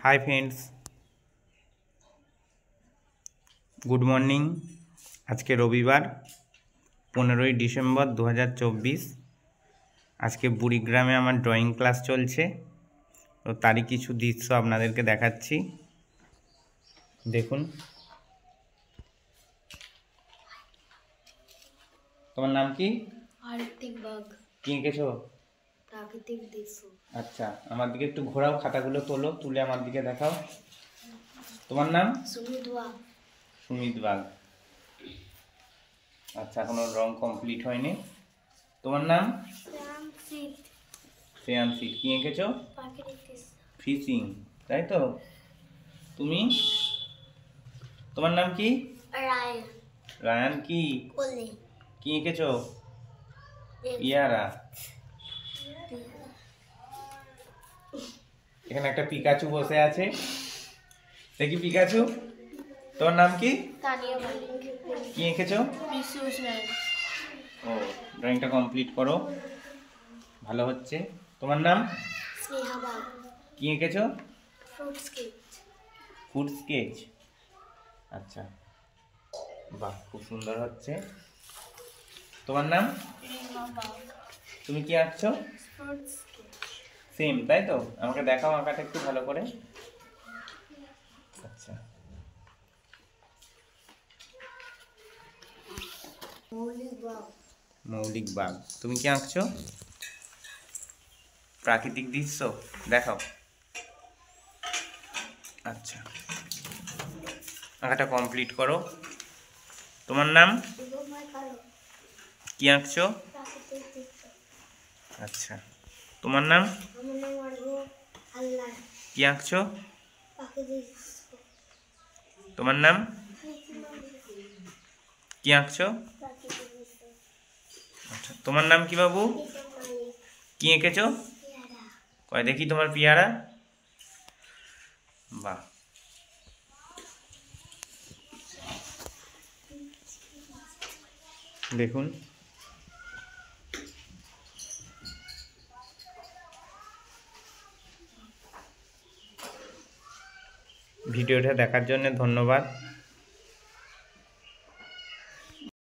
Hi friends, good morning. आज के रविवार 15 डिसेम्बर 2024। आज के बुड़ीग्रामे आमार ड्रयिंग क्लास चलছে तो तारी किछु दृश्य आपनादेरके देखाচ্ছি। देखुन, তোমার নাম কি? আর্থিক বাঘ। কি এঁকেছো? প্রাকৃতিক দৃশ্য। আচ্ছা, আমার দিকে একটু ঘোরাও, খাতাগুলো তোলো, তুলে আমার দিকে দেখাও। তোমার নাম? সুমিত বাঘ। সুমিত বাঘ। আচ্ছা, এখনো রং কমপ্লিট হয়নি। তোমার নাম? শ্রেয়াংশিত। শ্রেয়াংশিত। কি এঁকেছো? প্রাকৃতিক দৃশ্য। ফিশিং, তাই তো? তুমি? তোমার নাম কি? রায়ান। রায়ান কি? কোলে। কি এঁকেছো? ইয়ারা। এখানে একটা পিকাচু বসে আছে, দেখি পিকাচু। তোমার নাম কি? তানিয়া মালিক। কি এঁকেছো? বিশ্বনাথ। ও, ড্রয়িংটা কমপ্লিট করো, ভালো হচ্ছে। তোমার নাম? স্নেহা বাঘ। কি এঁকেছো? Fruit sketch. Food sketch. আচ্ছা, বাহ, খুব সুন্দর হচ্ছে। তোমার নাম? রিমা বাঘ। তুমি কি আঁকছো? Fruit sketch. সেম, তাই তো? আমাকে দেখাও আঁকাটা একটু ভালো করে। আচ্ছা, মৌলিক বাঘ। মৌলিক বাঘ। তুমি কি আঁকছো? প্রাকৃতিক দৃশ্য, দেখাও। আচ্ছা, আঁকাটা কমপ্লিট করো। তোমার নাম? কি আঁকছো? প্রাকৃতিক দৃশ্য। আচ্ছা, তোমার নাম? আমার নাম অর্ঘ হালদার। কি আঁকছো? প্রাকৃতিক দৃশ্য। তোমার নাম? কি আঁকছো? প্রাকৃতিক দৃশ্য। আচ্ছা, তোমার নাম কি বাবু? কি এঁকেছো? কয় দেখি তোমার পিয়ারা। বাহ, দেখুন। ভিডিওটা দেখার জন্য ধন্যবাদ।